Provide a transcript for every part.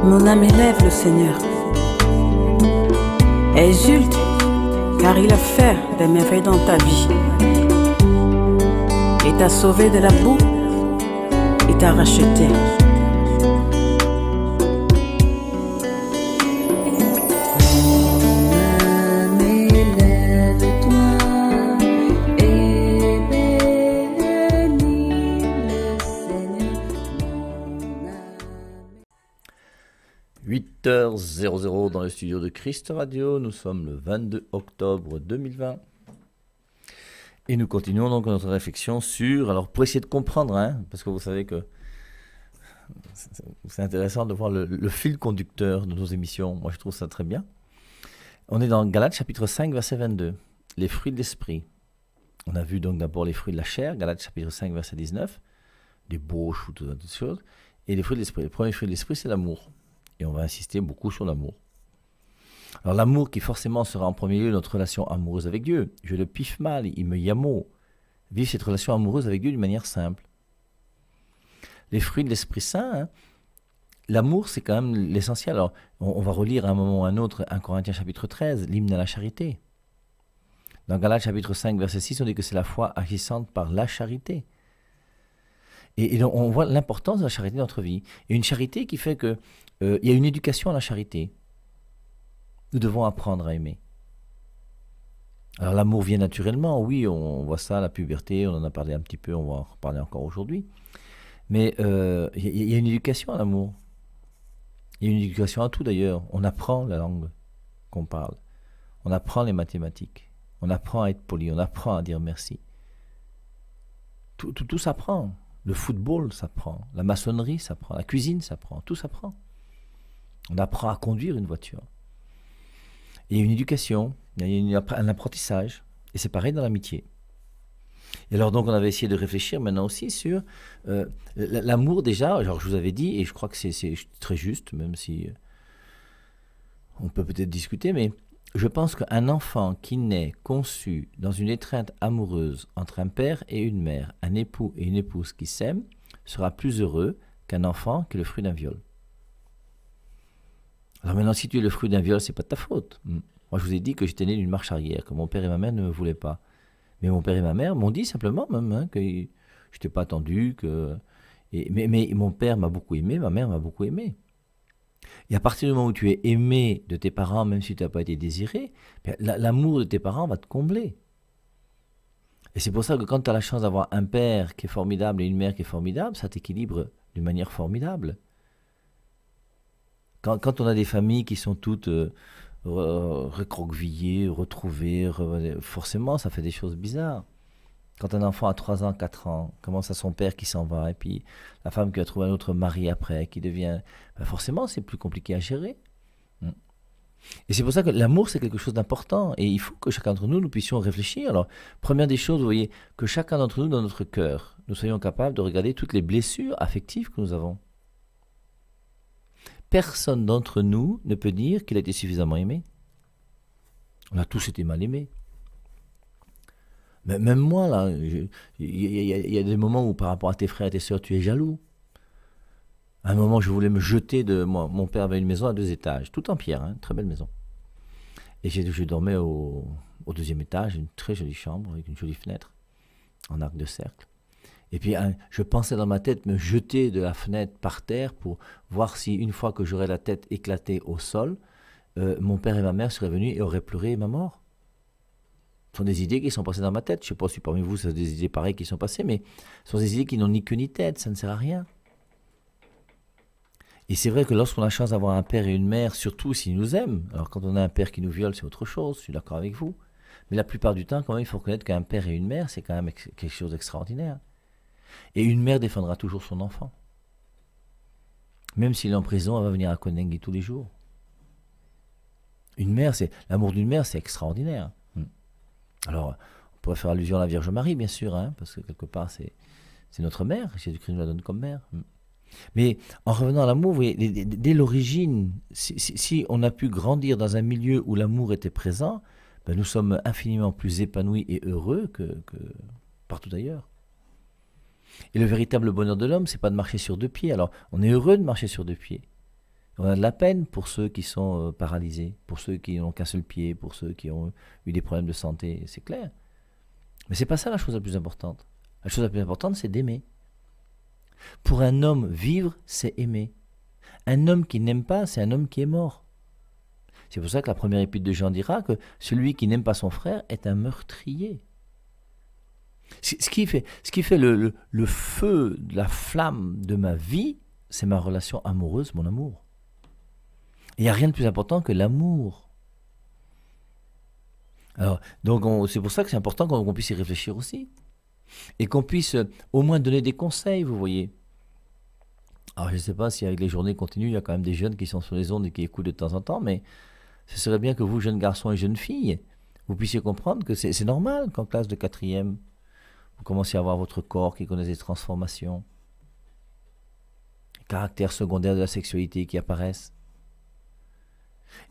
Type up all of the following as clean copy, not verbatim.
Mon âme élève le Seigneur. Exulte, car il a fait des merveilles dans ta vie. Il t'a sauvé de la boue, il t'a racheté. H 00 dans le studio de Christ Radio. Nous sommes le 22 octobre 2020 et nous continuons donc notre réflexion sur, alors pour essayer de comprendre, parce que vous savez que c'est intéressant de voir le fil conducteur de nos émissions, moi je trouve ça très bien. On est dans Galates chapitre 5 verset 22, les fruits de l'esprit. On a vu donc d'abord les fruits de la chair, Galates chapitre 5 verset 19, débauche ou toutes ces choses, et les fruits de l'esprit. Le premier fruit de l'esprit c'est l'amour. Et on va insister beaucoup sur l'amour. Alors l'amour qui forcément sera en premier lieu notre relation amoureuse avec Dieu. Je le piffe mal, il me yamo. Vivre cette relation amoureuse avec Dieu d'une manière simple. Les fruits de l'Esprit Saint, l'amour c'est quand même l'essentiel. Alors on va relire à un moment ou à un autre 1 Corinthiens chapitre 13, l'hymne à la charité. Dans Galates chapitre 5 verset 6, on dit que c'est la foi agissante par la charité. Et donc on voit l'importance de la charité dans notre vie. Et une charité qui fait que il y a une éducation à la charité. Nous devons apprendre à aimer. Alors l'amour vient naturellement, oui, on voit ça, la puberté, on en a parlé un petit peu, on va en reparler encore aujourd'hui. Mais il y a une éducation à l'amour. Il y a une éducation à tout d'ailleurs. On apprend la langue qu'on parle. On apprend les mathématiques. On apprend à être poli. On apprend à dire merci. Tout s'apprend. Le football s'apprend. La maçonnerie s'apprend. La cuisine s'apprend. Tout s'apprend. On apprend à conduire une voiture. Il y a une éducation, il y a un apprentissage, et c'est pareil dans l'amitié. Et alors donc on avait essayé de réfléchir maintenant aussi sur l'amour déjà, alors je vous avais dit, et je crois que c'est très juste, même si on peut peut-être discuter, mais je pense qu'un enfant qui naît conçu dans une étreinte amoureuse entre un père et une mère, un époux et une épouse qui s'aiment, sera plus heureux qu'un enfant qui est le fruit d'un viol. Alors maintenant, si tu es le fruit d'un viol, c'est pas de ta faute. Moi, je vous ai dit que j'étais né d'une marche arrière, que mon père et ma mère ne me voulaient pas. Mais mon père et ma mère m'ont dit simplement même que je n'étais pas attendu. Mais mon père m'a beaucoup aimé, ma mère m'a beaucoup aimé. Et à partir du moment où tu es aimé de tes parents, même si tu n'as pas été désiré, l'amour de tes parents va te combler. Et c'est pour ça que quand tu as la chance d'avoir un père qui est formidable et une mère qui est formidable, ça t'équilibre d'une manière formidable. Quand on a des familles qui sont toutes recroquevillées, retrouvées, forcément ça fait des choses bizarres. Quand un enfant a 3 ans, 4 ans, commence à son père qui s'en va, et puis la femme qui va trouver un autre mari après, qui devient... forcément c'est plus compliqué à gérer. Et c'est pour ça que l'amour c'est quelque chose d'important, et il faut que chacun d'entre nous puissions réfléchir. Alors, première des choses, vous voyez, que chacun d'entre nous, dans notre cœur, nous soyons capables de regarder toutes les blessures affectives que nous avons. Personne d'entre nous ne peut dire qu'il a été suffisamment aimé. On a tous été mal aimés. Mais même moi, là, il y a des moments où par rapport à tes frères et tes sœurs, tu es jaloux. À un moment, je voulais me jeter de... Mon père avait une maison à 2 étages, tout en pierre, très belle maison. Et je dormais au 2e étage, une très jolie chambre, avec une jolie fenêtre, en arc de cercle. Et puis je pensais dans ma tête me jeter de la fenêtre par terre pour voir si une fois que j'aurais la tête éclatée au sol, mon père et ma mère seraient venus et auraient pleuré ma mort. Ce sont des idées qui sont passées dans ma tête. Je ne sais pas si parmi vous c'est des idées pareilles qui sont passées, mais ce sont des idées qui n'ont ni queue ni tête, ça ne sert à rien. Et c'est vrai que lorsqu'on a la chance d'avoir un père et une mère, surtout s'ils nous aiment, alors quand on a un père qui nous viole, c'est autre chose, je suis d'accord avec vous, mais la plupart du temps, quand même, il faut reconnaître qu'un père et une mère, c'est quand même quelque chose d'extraordinaire. Et une mère défendra toujours son enfant. Même s'il est en prison, elle va venir à Konengi tous les jours. Une mère, l'amour d'une mère, c'est extraordinaire. Alors, on pourrait faire allusion à la Vierge Marie, bien sûr, parce que quelque part, c'est notre mère. Jésus-Christ nous la donne comme mère. Mais en revenant à l'amour, vous voyez, dès l'origine, si on a pu grandir dans un milieu où l'amour était présent, nous sommes infiniment plus épanouis et heureux que partout ailleurs. Et le véritable bonheur de l'homme, c'est pas de marcher sur 2 pieds. Alors, on est heureux de marcher sur 2 pieds. On a de la peine pour ceux qui sont paralysés, pour ceux qui n'ont qu'un seul pied, pour ceux qui ont eu des problèmes de santé, c'est clair. Mais c'est pas ça la chose la plus importante. La chose la plus importante, c'est d'aimer. Pour un homme, vivre, c'est aimer. Un homme qui n'aime pas, c'est un homme qui est mort. C'est pour ça que la première épître de Jean dira que celui qui n'aime pas son frère est un meurtrier. Ce qui fait le feu, la flamme de ma vie, c'est ma relation amoureuse, mon amour. Il n'y a rien de plus important que l'amour. Alors, donc c'est pour ça que c'est important qu'on puisse y réfléchir aussi. Et qu'on puisse au moins donner des conseils, vous voyez. Alors, je ne sais pas si avec les journées continues, il y a quand même des jeunes qui sont sur les ondes et qui écoutent de temps en temps, mais ce serait bien que vous, jeunes garçons et jeunes filles, vous puissiez comprendre que c'est normal qu'en classe de 4e, vous commencez à avoir votre corps qui connaît des transformations, caractères secondaires de la sexualité qui apparaissent.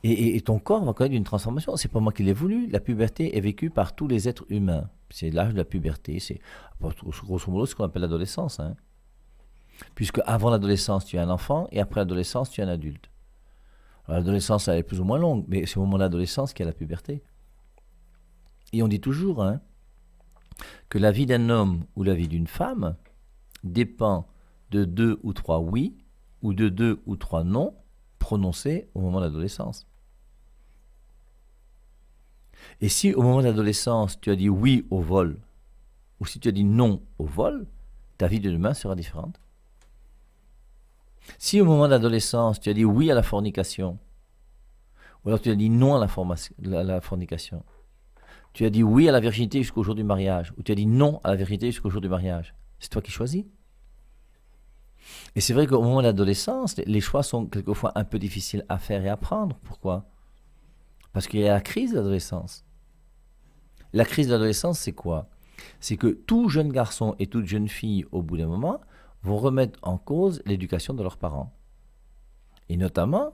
Et ton corps va connaître une transformation. C'est pas moi qui l'ai voulu. La puberté est vécue par tous les êtres humains. C'est l'âge de la puberté. C'est grosso modo ce qu'on appelle l'adolescence. Hein. Puisque avant l'adolescence, tu es un enfant et après l'adolescence, tu es un adulte. Alors, l'adolescence, elle est plus ou moins longue, mais c'est au moment de l'adolescence qu'il y a la puberté. Et on dit toujours que la vie d'un homme ou la vie d'une femme dépend de 2 ou 3 oui ou de 2 ou 3 non prononcés au moment de l'adolescence. Et si au moment de l'adolescence, tu as dit oui au vol, ou si tu as dit non au vol, ta vie de demain sera différente. Si au moment de l'adolescence, tu as dit oui à la fornication, ou alors tu as dit non à la fornication, tu as dit oui à la virginité jusqu'au jour du mariage, ou tu as dit non à la virginité jusqu'au jour du mariage, c'est toi qui choisis. Et c'est vrai qu'au moment de l'adolescence, les choix sont quelquefois un peu difficiles à faire et à prendre. Pourquoi ? Parce qu'il y a la crise de l'adolescence. La crise de l'adolescence, c'est quoi ? C'est que tout jeune garçon et toute jeune fille, au bout d'un moment, vont remettre en cause l'éducation de leurs parents. Et notamment,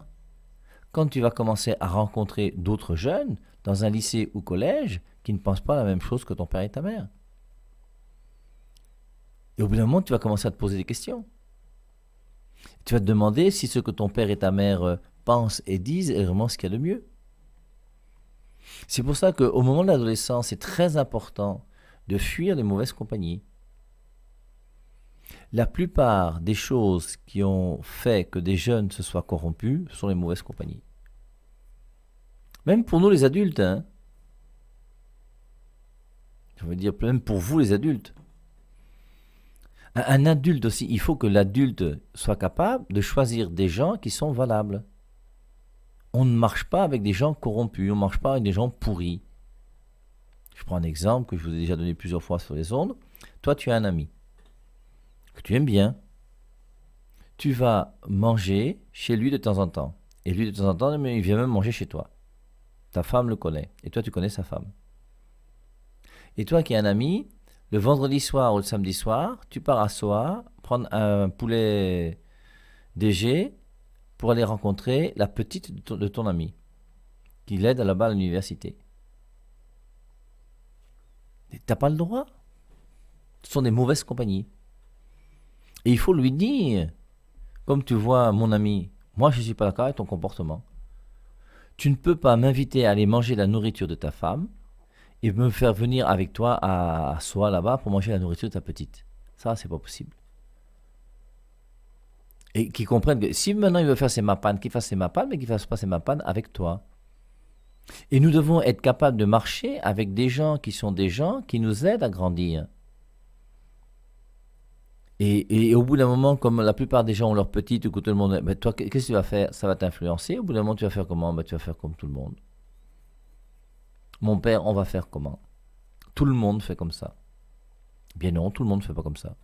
quand tu vas commencer à rencontrer d'autres jeunes dans un lycée ou collège qui ne pensent pas la même chose que ton père et ta mère. Et au bout d'un moment, tu vas commencer à te poser des questions. Tu vas te demander si ce que ton père et ta mère pensent et disent est vraiment ce qu'il y a de mieux. C'est pour ça qu'au moment de l'adolescence, c'est très important de fuir les mauvaises compagnies. La plupart des choses qui ont fait que des jeunes se soient corrompus sont les mauvaises compagnies. Même pour nous les adultes, hein. Je veux dire, même pour vous les adultes. Un adulte aussi, il faut que l'adulte soit capable de choisir des gens qui sont valables. On ne marche pas avec des gens corrompus, on ne marche pas avec des gens pourris. Je prends un exemple que je vous ai déjà donné plusieurs fois sur les ondes. Toi, tu as un ami que tu aimes bien. Tu vas manger chez lui de temps en temps. Et lui, de temps en temps, il vient même manger chez toi. Ta femme le connaît. Et toi, tu connais sa femme. Et toi qui es un ami, le vendredi soir ou le samedi soir, tu pars à Soa prendre un poulet DG pour aller rencontrer la petite de ton ami, qui l'aide là-bas à l'université. Tu n'as pas le droit. Ce sont des mauvaises compagnies. Et il faut lui dire, comme tu vois mon ami, moi je ne suis pas d'accord avec ton comportement. Tu ne peux pas m'inviter à aller manger la nourriture de ta femme et me faire venir avec toi à Soa là-bas pour manger la nourriture de ta petite. Ça, c'est pas possible. Et qu'ils comprennent que si maintenant il veut faire ses mapanes, qu'il fasse ses mapanes, mais qu'il ne fasse pas ses mapanes avec toi. Et nous devons être capables de marcher avec des gens qui sont des gens qui nous aident à grandir. Et au bout d'un moment, comme la plupart des gens ont leur petite, ou que tout le monde... Ben toi, qu'est-ce que tu vas faire ? Ça va t'influencer. Au bout d'un moment, tu vas faire comment ? Ben tu vas faire comme tout le monde. Mon père, on va faire comment ? Tout le monde fait comme ça. Bien non, tout le monde ne fait pas comme ça.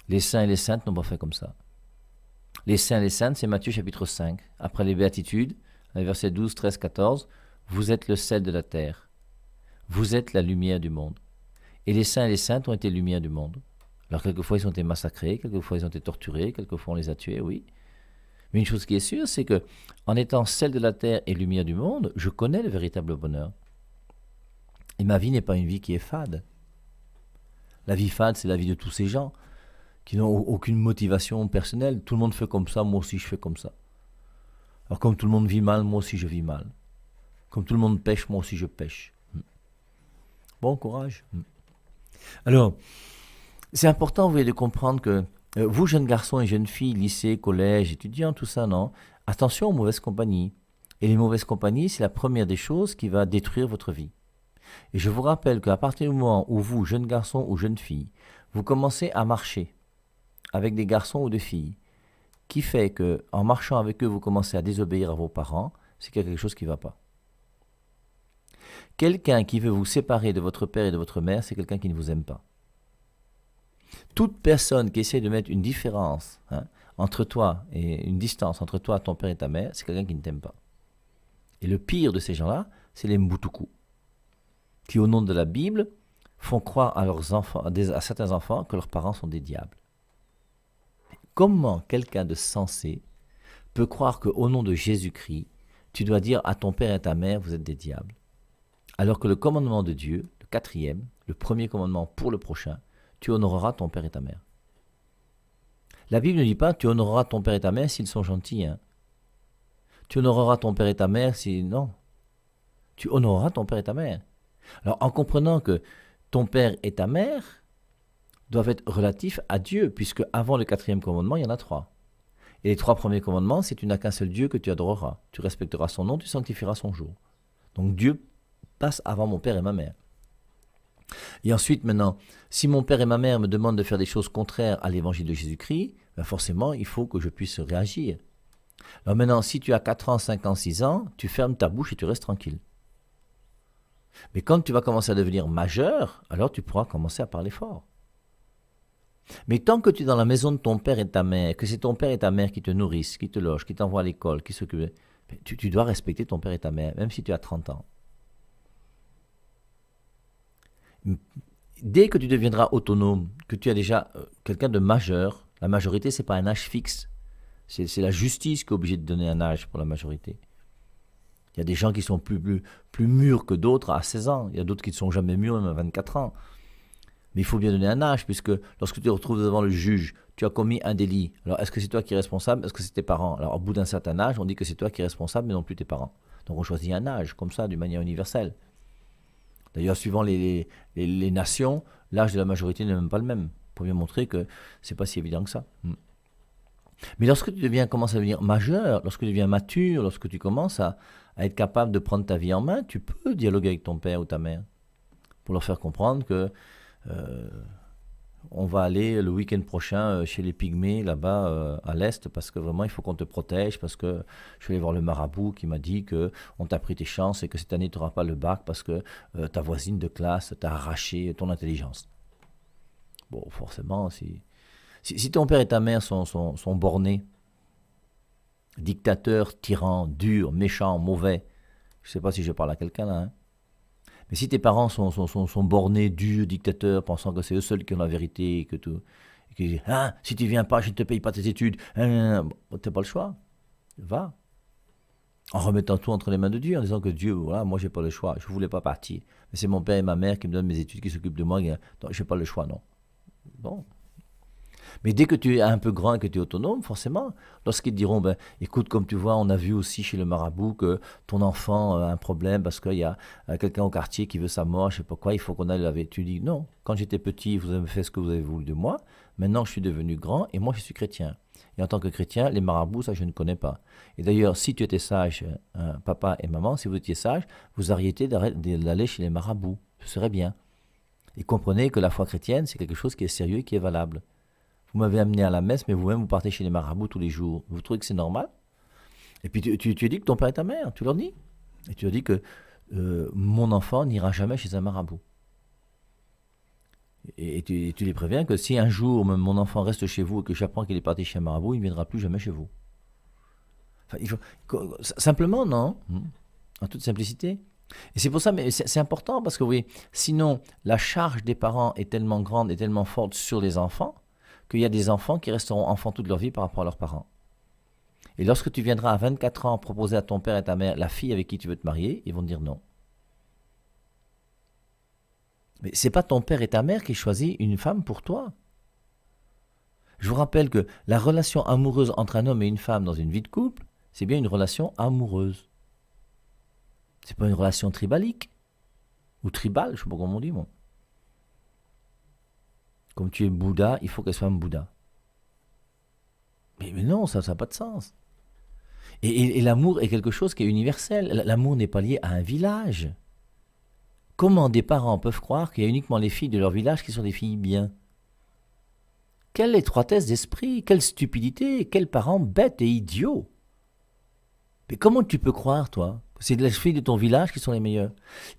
Les saints et les saintes n'ont pas fait comme ça. Les saints et les saintes, c'est Matthieu chapitre 5. Après les béatitudes, les versets 12, 13, 14, vous êtes le sel de la terre. Vous êtes la lumière du monde. Et les saints et les saintes ont été lumière du monde. Alors quelquefois ils ont été massacrés, quelquefois ils ont été torturés, quelquefois on les a tués, oui. Mais une chose qui est sûre, c'est que en étant sel de la terre et lumière du monde, je connais le véritable bonheur. Et ma vie n'est pas une vie qui est fade. La vie fade, c'est la vie de tous ces gens qui n'ont aucune motivation personnelle. Tout le monde fait comme ça, moi aussi je fais comme ça. Alors comme tout le monde vit mal, moi aussi je vis mal. Comme tout le monde pêche, moi aussi je pêche. Bon courage. Alors, c'est important, vous voyez, de comprendre que vous, jeunes garçons et jeunes filles, lycée, collège, étudiants, tout ça, non. Attention aux mauvaises compagnies. Et les mauvaises compagnies, c'est la première des choses qui va détruire votre vie. Et je vous rappelle qu'à partir du moment où vous, jeunes garçons ou jeunes filles, vous commencez à marcher avec des garçons ou des filles, qui fait que en marchant avec eux, vous commencez à désobéir à vos parents, c'est qu'il y a quelque chose qui ne va pas. Quelqu'un qui veut vous séparer de votre père et de votre mère, c'est quelqu'un qui ne vous aime pas. Toute personne qui essaie de mettre une différence entre toi et une distance entre toi, ton père et ta mère, c'est quelqu'un qui ne t'aime pas. Et le pire de ces gens-là, c'est les Mbutuku, qui au nom de la Bible font croire à leurs enfants, à certains enfants que leurs parents sont des diables. Comment quelqu'un de sensé peut croire qu'au nom de Jésus-Christ, tu dois dire à ton père et à ta mère, vous êtes des diables? Alors que le commandement de Dieu, le quatrième, le premier commandement pour le prochain, tu honoreras ton père et ta mère. La Bible ne dit pas tu honoreras ton père et ta mère s'ils sont gentils. Tu honoreras ton père et ta mère si... Non. Tu honoreras ton père et ta mère. Alors en comprenant que ton père et ta mère doivent être relatifs à Dieu, puisque avant le quatrième commandement, il y en a 3. Et les 3 premiers commandements, c'est tu n'as qu'un seul Dieu que tu adoreras. Tu respecteras son nom, tu sanctifieras son jour. Donc Dieu passe avant mon père et ma mère. Et ensuite, maintenant, si mon père et ma mère me demandent de faire des choses contraires à l'évangile de Jésus-Christ, ben forcément, il faut que je puisse réagir. Alors maintenant, si tu as 4 ans, 5 ans, 6 ans, tu fermes ta bouche et tu restes tranquille. Mais quand tu vas commencer à devenir majeur, alors tu pourras commencer à parler fort. Mais tant que tu es dans la maison de ton père et de ta mère, que c'est ton père et ta mère qui te nourrissent, qui te logent, qui t'envoient à l'école, qui s'occupent, tu dois respecter ton père et ta mère, même si tu as 30 ans. Dès que tu deviendras autonome, que tu as déjà quelqu'un de majeur, la majorité, ce n'est pas un âge fixe. C'est la justice qui est obligée de donner un âge pour la majorité. Il y a des gens qui sont plus mûrs que d'autres à 16 ans. Il y a d'autres qui ne sont jamais mûrs, même à 24 ans. Mais il faut bien donner un âge, puisque lorsque tu te retrouves devant le juge, tu as commis un délit. Alors, est-ce que c'est toi qui es responsable? Est-ce que c'est tes parents? Alors, au bout d'un certain âge, on dit que c'est toi qui es responsable, mais non plus tes parents. Donc, on choisit un âge, comme ça, d'une manière universelle. D'ailleurs, suivant les nations, l'âge de la majorité n'est même pas le même, pour bien montrer que ce n'est pas si évident que ça. Mais lorsque tu commences à devenir majeur, lorsque tu deviens mature, lorsque tu commences à être capable de prendre ta vie en main, tu peux dialoguer avec ton père ou ta mère pour leur faire comprendre que on va aller le week-end prochain chez les Pygmées, là-bas à l'Est, parce que vraiment il faut qu'on te protège, parce que je suis allé voir le marabout qui m'a dit qu'on t'a pris tes chances et que cette année tu n'auras pas le bac parce que ta voisine de classe t'a arraché ton intelligence. Bon, forcément, si ton père et ta mère sont bornés, dictateurs, tyrans, durs, méchants, mauvais, je ne sais pas si je parle à quelqu'un là, mais si tes parents sont bornés, durs, dictateurs, pensant que c'est eux seuls qui ont la vérité, et que tout, et qui disent si tu viens pas, je ne te paye pas tes études, tu n'as pas le choix, va. En remettant tout entre les mains de Dieu, en disant que Dieu, voilà, moi j'ai pas le choix, je ne voulais pas partir, mais c'est mon père et ma mère qui me donnent mes études, qui s'occupent de moi, donc j'ai pas le choix, non. Bon. Mais dès que tu es un peu grand et que tu es autonome, forcément, lorsqu'ils te diront, écoute, comme tu vois, on a vu aussi chez le marabout que ton enfant a un problème parce qu'il y a quelqu'un au quartier qui veut sa mort, je ne sais pas quoi, il faut qu'on aille laver. Tu dis, non, quand j'étais petit, vous avez fait ce que vous avez voulu de moi, maintenant je suis devenu grand et moi je suis chrétien. Et en tant que chrétien, les marabouts, ça je ne connais pas. Et d'ailleurs, si tu étais sage, papa et maman, si vous étiez sage, vous arrêtez d'aller chez les marabouts. Ce serait bien. Et comprenez que la foi chrétienne, c'est quelque chose qui est sérieux et qui est valable. Vous m'avez amené à la messe, mais vous-même, vous partez chez les marabouts tous les jours. Vous trouvez que c'est normal? Et puis tu dis que ton père et ta mère, tu leur dis. Et tu leur dis que mon enfant n'ira jamais chez un marabout. Et tu les préviens que si un jour mon enfant reste chez vous et que j'apprends qu'il est parti chez un marabout, il ne viendra plus jamais chez vous. Enfin, il faut, simplement, non? En toute simplicité. Et c'est pour ça, mais c'est important parce que oui, sinon, la charge des parents est tellement grande et tellement forte sur les enfants qu'il y a des enfants qui resteront enfants toute leur vie par rapport à leurs parents. Et lorsque tu viendras à 24 ans proposer à ton père et ta mère la fille avec qui tu veux te marier, ils vont te dire non. Mais ce n'est pas ton père et ta mère qui choisissent une femme pour toi. Je vous rappelle que la relation amoureuse entre un homme et une femme dans une vie de couple, c'est bien une relation amoureuse. C'est pas une relation tribalique. Ou tribale, je sais pas comment on dit, moi. Comme tu es Bouddha, il faut qu'elle soit un Bouddha. Mais non, ça n'a pas de sens. Et l'amour est quelque chose qui est universel. L'amour n'est pas lié à un village. Comment des parents peuvent croire qu'il y a uniquement les filles de leur village qui sont des filles bien? Quelle étroitesse d'esprit, quelle stupidité, quels parents bêtes et idiots. Mais comment tu peux croire, toi, que c'est les filles de ton village qui sont les meilleures?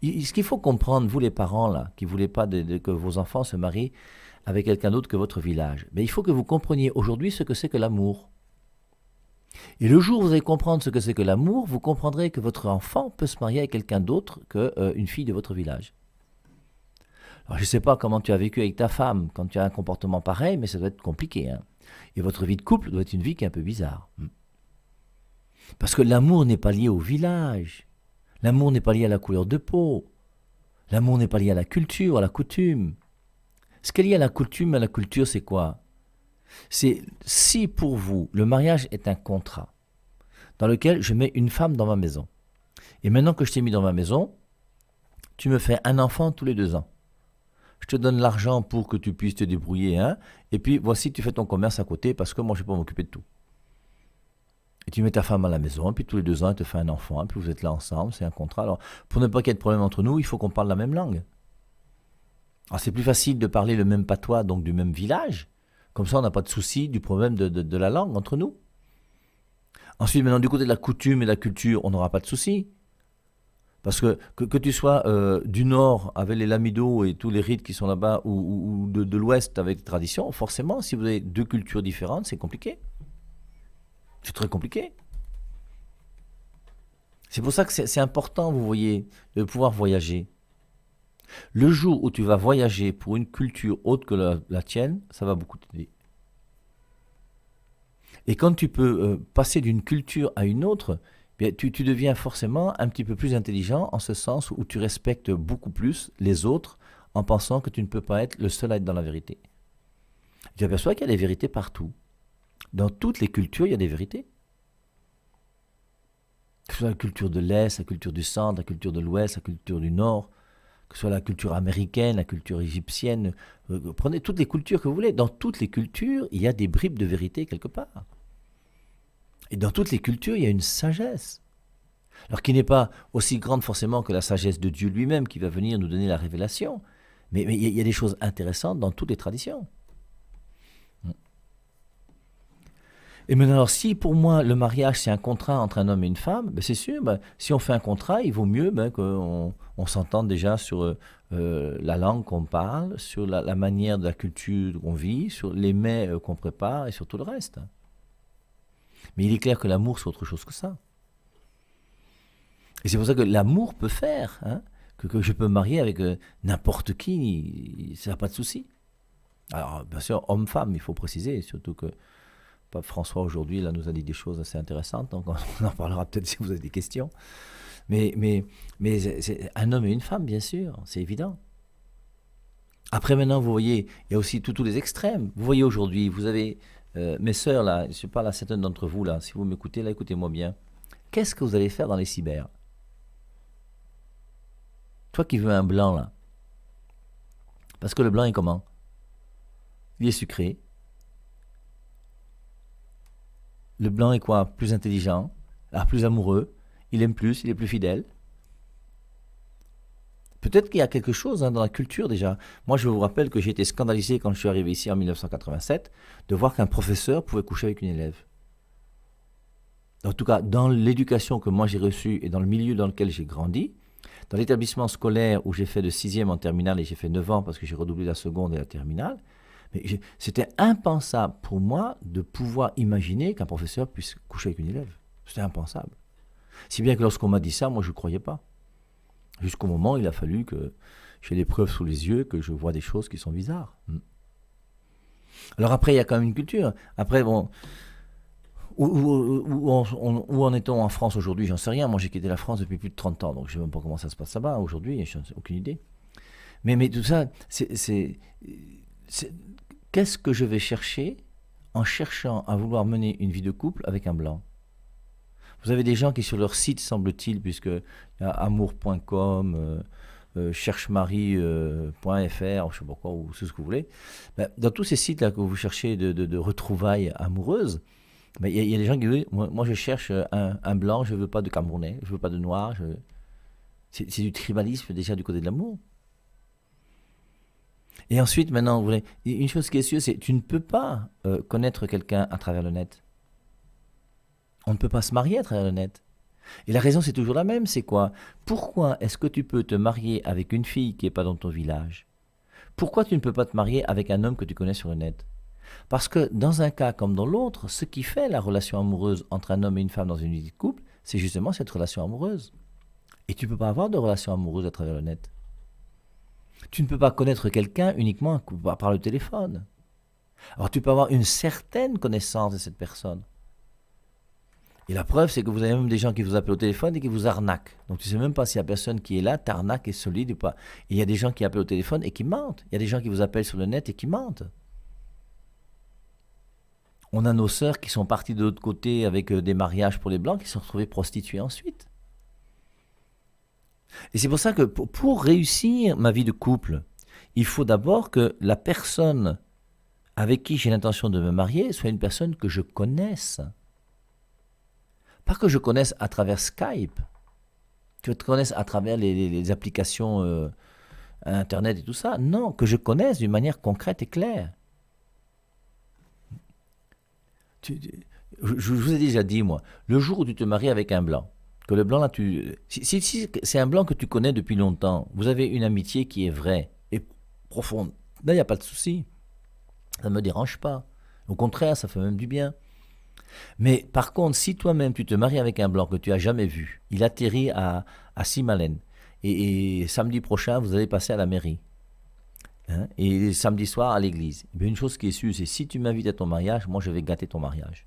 Ce qu'il faut comprendre, vous les parents, là, qui ne voulez pas que vos enfants se marient avec quelqu'un d'autre que votre village, mais il faut que vous compreniez aujourd'hui ce que c'est que l'amour. Et le jour où vous allez comprendre ce que c'est que l'amour, vous comprendrez que votre enfant peut se marier avec quelqu'un d'autre qu'une fille de votre village. Alors, je ne sais pas comment tu as vécu avec ta femme quand tu as un comportement pareil, mais ça doit être compliqué. Hein. Et votre vie de couple doit être une vie qui est un peu bizarre. Parce que l'amour n'est pas lié au village. L'amour n'est pas lié à la couleur de peau. L'amour n'est pas lié à la culture, à la coutume. Ce qui est lié à la coutume, à la culture, c'est quoi? C'est si pour vous, le mariage est un contrat dans lequel je mets une femme dans ma maison. Et maintenant que je t'ai mis dans ma maison, tu me fais un enfant tous les 2 ans. Je te donne l'argent pour que tu puisses te débrouiller. Hein, et puis voici, tu fais ton commerce à côté parce que moi, je ne vais pas m'occuper de tout. Et tu mets ta femme à la maison, et puis tous les 2 ans, elle te fait un enfant, et puis vous êtes là ensemble, c'est un contrat. Alors, pour ne pas qu'il y ait de problème entre nous, il faut qu'on parle la même langue. Alors, c'est plus facile de parler le même patois, donc du même village. Comme ça, on n'a pas de souci du problème de la langue entre nous. Ensuite, maintenant, du côté de la coutume et de la culture, on n'aura pas de souci. Parce que tu sois du nord avec les lamidos et tous les rites qui sont là-bas, ou de l'ouest avec les traditions, forcément, si vous avez 2 cultures différentes, c'est compliqué. C'est très compliqué. C'est pour ça que c'est important, vous voyez, de pouvoir voyager. Le jour où tu vas voyager pour une culture autre que la tienne, ça va beaucoup t'aider. Et quand tu peux passer d'une culture à une autre, bien, tu deviens forcément un petit peu plus intelligent en ce sens où tu respectes beaucoup plus les autres en pensant que tu ne peux pas être le seul à être dans la vérité. Tu aperçois qu'il y a des vérités partout. Dans toutes les cultures, il y a des vérités. Que ce soit la culture de l'Est, la culture du Centre, la culture de l'Ouest, la culture du Nord, que ce soit la culture américaine, la culture égyptienne, prenez toutes les cultures que vous voulez. Dans toutes les cultures, il y a des bribes de vérité quelque part. Et dans toutes les cultures, il y a une sagesse. Alors qui n'est pas aussi grande forcément que la sagesse de Dieu lui-même qui va venir nous donner la révélation. Mais il y a des choses intéressantes dans toutes les traditions. Et maintenant, alors, si pour moi le mariage c'est un contrat entre un homme et une femme, ben c'est sûr, ben, si on fait un contrat, il vaut mieux qu'on s'entende déjà sur la langue qu'on parle, sur la manière de la culture qu'on vit, sur les mets qu'on prépare et sur tout le reste. Mais il est clair que l'amour c'est autre chose que ça. Et c'est pour ça que l'amour peut faire, hein, que je peux me marier avec n'importe qui, ça n'a pas de souci. Alors bien sûr, homme-femme, il faut préciser, surtout que Pape François aujourd'hui là, nous a dit des choses assez intéressantes, donc on en parlera peut-être si vous avez des questions. Mais c'est un homme et une femme, bien sûr, c'est évident. Après maintenant, vous voyez, il y a aussi tous les extrêmes. Vous voyez aujourd'hui, vous avez mes sœurs là, je parle à certains d'entre vous là, si vous m'écoutez là, écoutez-moi bien. Qu'est-ce que vous allez faire dans les cyber? Toi qui veux un blanc là, parce que le blanc est comment? Il est sucré. Le blanc est quoi? Plus intelligent, plus amoureux, il aime plus, il est plus fidèle. Peut-être qu'il y a quelque chose dans la culture déjà. Moi, je vous rappelle que j'ai été scandalisé quand je suis arrivé ici en 1987 de voir qu'un professeur pouvait coucher avec une élève. En tout cas, dans l'éducation que moi j'ai reçue et dans le milieu dans lequel j'ai grandi, dans l'établissement scolaire où j'ai fait de 6e en terminale et j'ai fait 9 ans parce que j'ai redoublé la seconde et la terminale, mais c'était impensable pour moi de pouvoir imaginer qu'un professeur puisse coucher avec une élève. C'était impensable. Si bien que lorsqu'on m'a dit ça, moi je ne croyais pas. Jusqu'au moment où il a fallu que j'ai les preuves sous les yeux, que je vois des choses qui sont bizarres. Alors après, il y a quand même une culture. Après, bon, où en est-on en France aujourd'hui? J'en sais rien. Moi, j'ai quitté la France depuis plus de 30 ans, donc je ne sais même pas comment ça se passe là-bas aujourd'hui, je n'ai aucune idée. Mais tout ça, qu'est-ce que je vais chercher en cherchant à vouloir mener une vie de couple avec un blanc? Vous avez des gens qui sur leur site, semble-t-il, puisque il y a amour.com, cherchemarie.fr, je ne sais pas quoi, ou c'est ce que vous voulez. Ben, dans tous ces sites-là que vous cherchez de retrouvailles amoureuses, ben, il y a des gens qui disent, moi, je cherche un blanc, je ne veux pas de Camerounais, je ne veux pas de noir. C'est du tribalisme déjà du côté de l'amour. Et ensuite, maintenant, une chose qui est sûre, c'est que tu ne peux pas connaître quelqu'un à travers le net. On ne peut pas se marier à travers le net. Et la raison, c'est toujours la même, c'est quoi? Pourquoi est-ce que tu peux te marier avec une fille qui n'est pas dans ton village? Pourquoi tu ne peux pas te marier avec un homme que tu connais sur le net? Parce que dans un cas comme dans l'autre, ce qui fait la relation amoureuse entre un homme et une femme dans une vie de couple, c'est justement cette relation amoureuse. Et tu ne peux pas avoir de relation amoureuse à travers le net. Tu ne peux pas connaître quelqu'un uniquement par le téléphone. Alors tu peux avoir une certaine connaissance de cette personne. Et la preuve, c'est que vous avez même des gens qui vous appellent au téléphone et qui vous arnaquent. Donc tu ne sais même pas si la personne qui est là t'arnaque, est solide ou pas. Et il y a des gens qui appellent au téléphone et qui mentent. Il y a des gens qui vous appellent sur le net et qui mentent. On a nos sœurs qui sont parties de l'autre côté avec des mariages pour les blancs qui se sont retrouvées prostituées ensuite. Et c'est pour ça que pour réussir ma vie de couple, il faut d'abord que la personne avec qui j'ai l'intention de me marier soit une personne que je connaisse. Pas que je connaisse à travers Skype, que je connaisse à travers les applications Internet et tout ça. Non, que je connaisse d'une manière concrète et claire. Je vous ai déjà dit, moi, le jour où tu te maries avec un blanc, que le blanc là, si c'est un blanc que tu connais depuis longtemps, vous avez une amitié qui est vraie et profonde. Là, il n'y a pas de souci. Ça ne me dérange pas. Au contraire, ça fait même du bien. Mais par contre, si toi-même tu te maries avec un blanc que tu n'as jamais vu, il atterrit à Simalène, et samedi prochain, vous allez passer à la mairie, hein, et samedi soir à l'église. Et une chose qui est sûre, c'est si tu m'invites à ton mariage, moi je vais gâter ton mariage.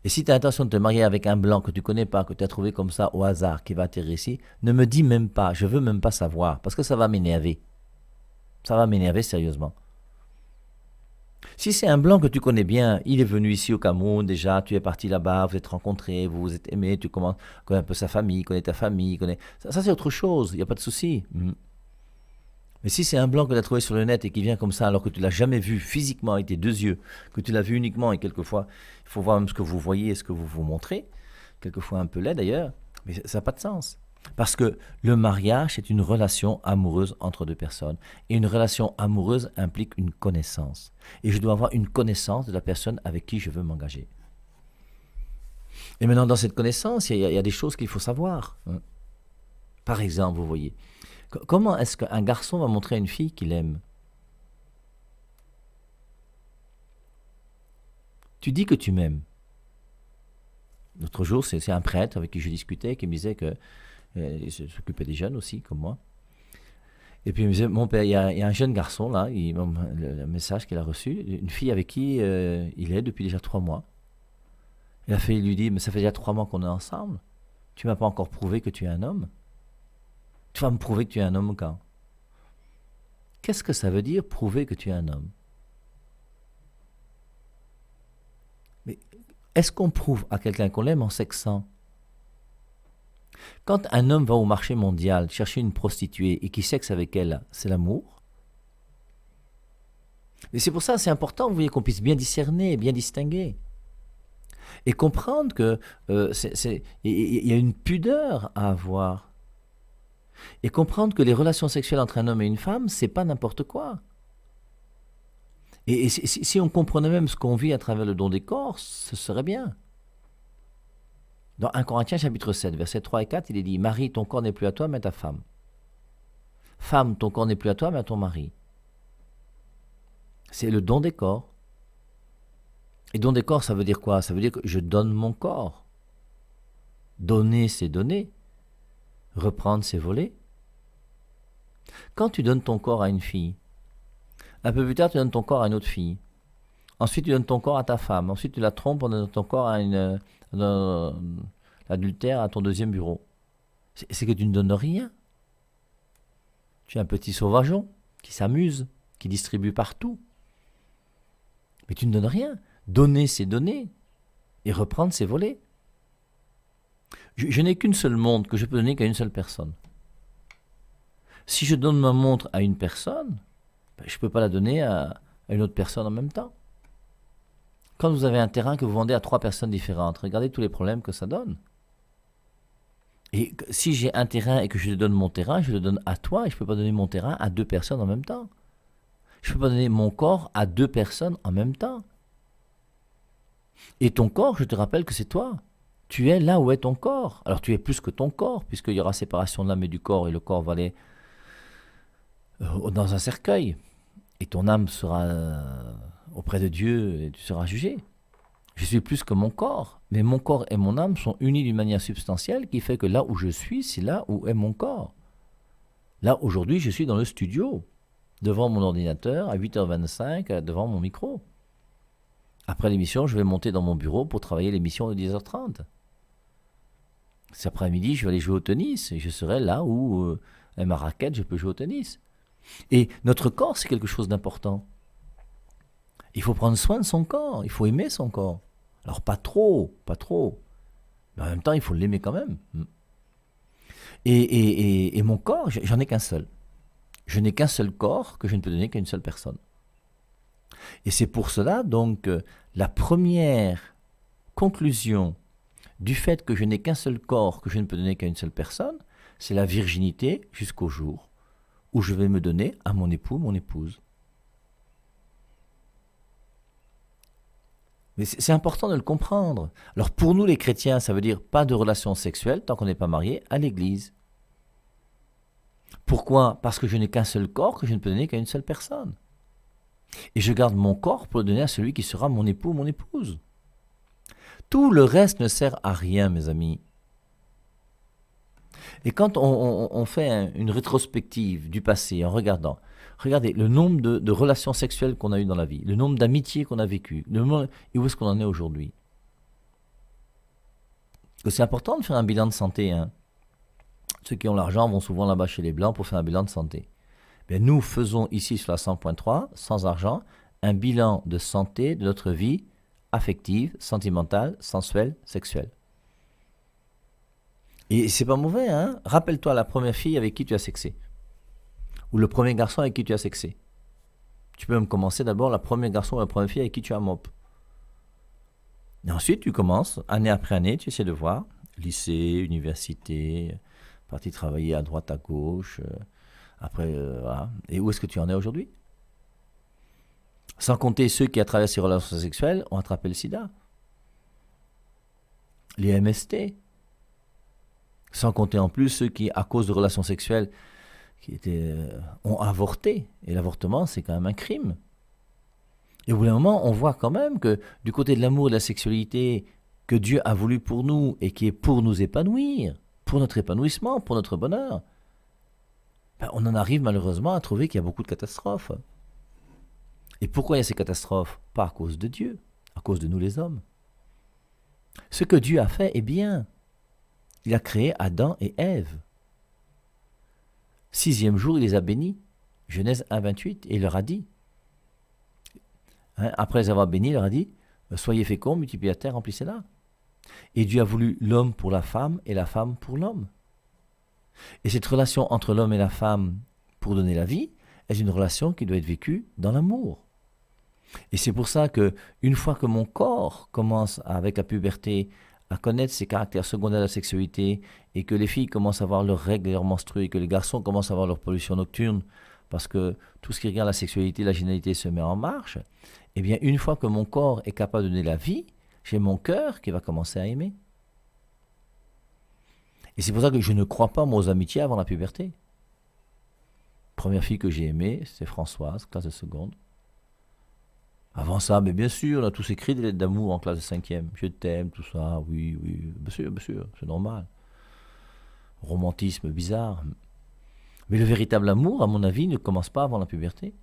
Et si tu as l'intention de te marier avec un blanc que tu ne connais pas, que tu as trouvé comme ça au hasard, qui va atterrir ici, ne me dis même pas, je ne veux même pas savoir, parce que ça va m'énerver. Ça va m'énerver sérieusement. Si c'est un blanc que tu connais bien, il est venu ici au Cameroun déjà, tu es parti là-bas, vous êtes rencontrés, vous vous êtes aimés, tu connais un peu sa famille, connais ta famille, ça c'est autre chose, il n'y a pas de souci. Mais si c'est un blanc que tu as trouvé sur le net et qui vient comme ça alors que tu ne l'as jamais vu physiquement avec tes deux yeux, que tu l'as vu uniquement et quelquefois, il faut voir même ce que vous voyez et ce que vous vous montrez, quelquefois un peu laid d'ailleurs, mais ça n'a pas de sens. Parce que le mariage, c'est une relation amoureuse entre deux personnes. Et une relation amoureuse implique une connaissance. Et je dois avoir une connaissance de la personne avec qui je veux m'engager. Et maintenant, dans cette connaissance, il y a des choses qu'il faut savoir. Par exemple, vous voyez, comment est-ce qu'un garçon va montrer à une fille qu'il aime? Tu dis que tu m'aimes. L'autre jour, c'est un prêtre avec qui je discutais qui me disait que il s'occupait des jeunes aussi, comme moi. Et puis il me disait, mon père, il y a un jeune garçon là, le message qu'il a reçu, une fille avec qui il est depuis déjà 3 mois. Et la fille lui dit, mais ça fait déjà 3 mois qu'on est ensemble. Tu m'as pas encore prouvé que tu es un homme. Tu vas me prouver que tu es un homme quand? Qu'est-ce que ça veut dire prouver que tu es un homme? Mais est-ce qu'on prouve à quelqu'un qu'on l'aime en sexant? Quand un homme va au marché mondial chercher une prostituée et qui sexe avec elle, c'est l'amour. Et c'est pour ça que c'est important, vous voyez, qu'on puisse bien discerner, bien distinguer. Et comprendre que il y a une pudeur à avoir. Et comprendre que les relations sexuelles entre un homme et une femme, c'est pas n'importe quoi. Et si on comprenait même ce qu'on vit à travers le don des corps, ce serait bien. Dans 1 Corinthiens chapitre 7, versets 3 et 4, il est dit « Marie, ton corps n'est plus à toi, mais à ta femme. Femme, ton corps n'est plus à toi, mais à ton mari. » C'est le don des corps. Et don des corps, ça veut dire quoi? Ça veut dire que je donne mon corps. Donner, c'est donner. Reprendre, c'est voler. Quand tu donnes ton corps à une fille, un peu plus tard, tu donnes ton corps à une autre fille. Ensuite, tu donnes ton corps à ta femme. Ensuite, tu la trompes en donnant ton corps à l'adultère à ton deuxième bureau. C'est que tu ne donnes rien. Tu es un petit sauvageon qui s'amuse, qui distribue partout. Mais tu ne donnes rien. Donner, c'est donner. Et reprendre, c'est voler. Je n'ai qu'une seule montre que je peux donner qu'à une seule personne. Si je donne ma montre à une personne, je ne peux pas la donner à une autre personne en même temps. Quand vous avez un terrain que vous vendez à 3 personnes différentes, regardez tous les problèmes que ça donne. Et si j'ai un terrain et que je te donne mon terrain, je le donne à toi et je ne peux pas donner mon terrain à 2 personnes en même temps. Je ne peux pas donner mon corps à 2 personnes en même temps. Et ton corps, je te rappelle que c'est toi. Tu es là où est ton corps. Alors tu es plus que ton corps, puisqu'il y aura séparation de l'âme et du corps, et le corps va aller dans un cercueil. Et ton âme sera auprès de Dieu et tu seras jugé. Je suis plus que mon corps, mais mon corps et mon âme sont unis d'une manière substantielle qui fait que là où je suis, c'est là où est mon corps. Là, aujourd'hui, je suis dans le studio, devant mon ordinateur, à 8h25, devant mon micro. Après l'émission, je vais monter dans mon bureau pour travailler l'émission de 10h30. Cet après-midi, je vais aller jouer au tennis et je serai là où, avec ma raquette, je peux jouer au tennis. Et notre corps, c'est quelque chose d'important. Il faut prendre soin de son corps, il faut aimer son corps. Alors pas trop, mais en même temps, il faut l'aimer quand même. Et mon corps, j'en ai qu'un seul. Je n'ai qu'un seul corps que je ne peux donner qu'à une seule personne. Et c'est pour cela, donc, la première conclusion du fait que je n'ai qu'un seul corps que je ne peux donner qu'à une seule personne, c'est la virginité jusqu'au jour où je vais me donner à mon époux, mon épouse. Mais c'est important de le comprendre. Alors pour nous les chrétiens, ça veut dire pas de relation sexuelle tant qu'on n'est pas marié à l'église. Pourquoi ? Parce que je n'ai qu'un seul corps que je ne peux donner qu'à une seule personne. Et je garde mon corps pour le donner à celui qui sera mon époux ou mon épouse. Tout le reste ne sert à rien, mes amis. Et quand on fait une rétrospective du passé en regardant, regardez le nombre de relations sexuelles qu'on a eues dans la vie, le nombre d'amitiés qu'on a vécues, et où est-ce qu'on en est aujourd'hui. C'est important de faire un bilan de santé. Hein. Ceux qui ont l'argent vont souvent là-bas chez les Blancs pour faire un bilan de santé. Mais nous faisons ici sur la 100.3, sans argent, un bilan de santé de notre vie affective, sentimentale, sensuelle, sexuelle. Et c'est pas mauvais, hein. Rappelle-toi la première fille avec qui tu as sexé. Ou le premier garçon avec qui tu as sexé. Tu peux même commencer d'abord la première garçon ou la première fille avec qui tu as mop. Et ensuite, tu commences, année après année, tu essaies de voir, lycée, université, parti travailler à droite, à gauche, après, voilà. Et où est-ce que tu en es aujourd'hui ? Sans compter ceux qui, à travers ces relations sexuelles, ont attrapé le sida. Les MST. Sans compter en plus ceux qui, à cause de relations sexuelles, ont avorté. Et l'avortement, c'est quand même un crime. Et au bout d'un moment, on voit quand même que du côté de l'amour et de la sexualité que Dieu a voulu pour nous et qui est pour nous épanouir, pour notre épanouissement, pour notre bonheur, on en arrive malheureusement à trouver qu'il y a beaucoup de catastrophes. Et pourquoi il y a ces catastrophes ? Pas à cause de Dieu, à cause de nous les hommes. Ce que Dieu a fait est bien. Il a créé Adam et Ève. 6e jour, il les a bénis. Genèse 1,28, et il leur a dit, après les avoir bénis, il leur a dit, soyez féconds, multipliez la terre, remplissez-la. Et Dieu a voulu l'homme pour la femme et la femme pour l'homme. Et cette relation entre l'homme et la femme pour donner la vie est une relation qui doit être vécue dans l'amour. Et c'est pour ça que une fois que mon corps commence avec la puberté à connaître ses caractères secondaires de la sexualité et que les filles commencent à avoir leurs règles et leurs menstrues et que les garçons commencent à avoir leur pollution nocturne parce que tout ce qui regarde la sexualité, la génitalité se met en marche, eh bien une fois que mon corps est capable de donner la vie, j'ai mon cœur qui va commencer à aimer. Et c'est pour ça que je ne crois pas moi, aux amitiés avant la puberté. Première fille que j'ai aimée, c'était Françoise, classe de seconde. Avant ça, mais bien sûr, on a tous écrit des lettres d'amour en classe de 5e. Je t'aime, tout ça, oui, bien sûr, c'est normal. Romantisme bizarre. Mais le véritable amour, à mon avis, ne commence pas avant la puberté.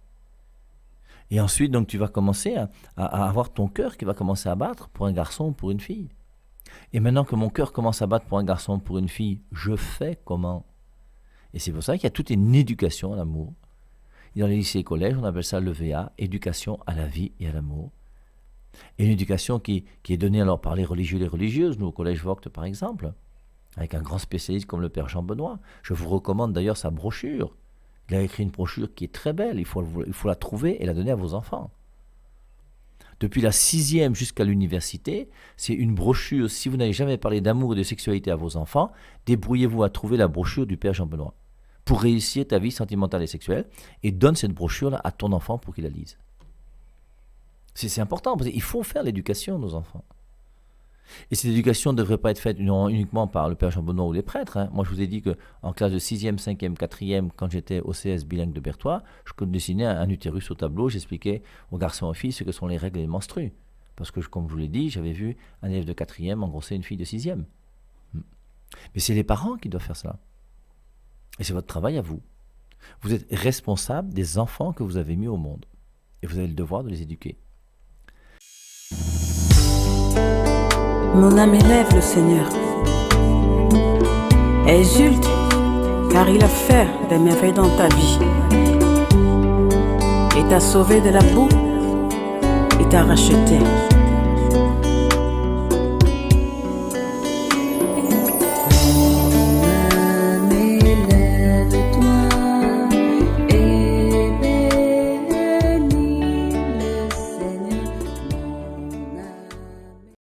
Et ensuite, donc, tu vas commencer à avoir ton cœur qui va commencer à battre pour un garçon ou pour une fille. Et maintenant que mon cœur commence à battre pour un garçon ou pour une fille, je fais comment ? Et c'est pour ça qu'il y a toute une éducation à l'amour. Et dans les lycées et collèges, on appelle ça l'EVA, éducation à la vie et à l'amour. Et une éducation qui est donnée alors par les religieux et les religieuses, nous au collège Vogt par exemple. avec un grand spécialiste comme le Père Jean Benoît. Je vous recommande d'ailleurs sa brochure. Il a écrit une brochure qui est très belle, il faut la trouver et la donner à vos enfants. Depuis la 6e jusqu'à l'université, c'est une brochure. Si vous n'avez jamais parlé d'amour et de sexualité à vos enfants, débrouillez-vous à trouver la brochure du Père Jean Benoît pour réussir ta vie sentimentale et sexuelle, et donne cette brochure-là à ton enfant pour qu'il la lise. C'est important, parce qu'il faut faire l'éducation de nos enfants. Et cette éducation ne devrait pas être faite uniquement par le Père Jean Benoît ou les prêtres. Moi, je vous ai dit qu'en classe de 6e, 5e, 4e, quand j'étais au CS bilingue de Berthois, je dessinais un utérus au tableau, j'expliquais aux garçons et aux filles ce que sont les règles et les menstrues. Parce que, comme je vous l'ai dit, j'avais vu un élève de 4e engrosser une fille de 6e. Mais c'est les parents qui doivent faire cela. Et c'est votre travail à vous. Vous êtes responsable des enfants que vous avez mis au monde. Et vous avez le devoir de les éduquer. Mon âme élève le Seigneur. Exulte, car il a fait des merveilles dans ta vie. Il t'a sauvé de la boue, il t'a racheté.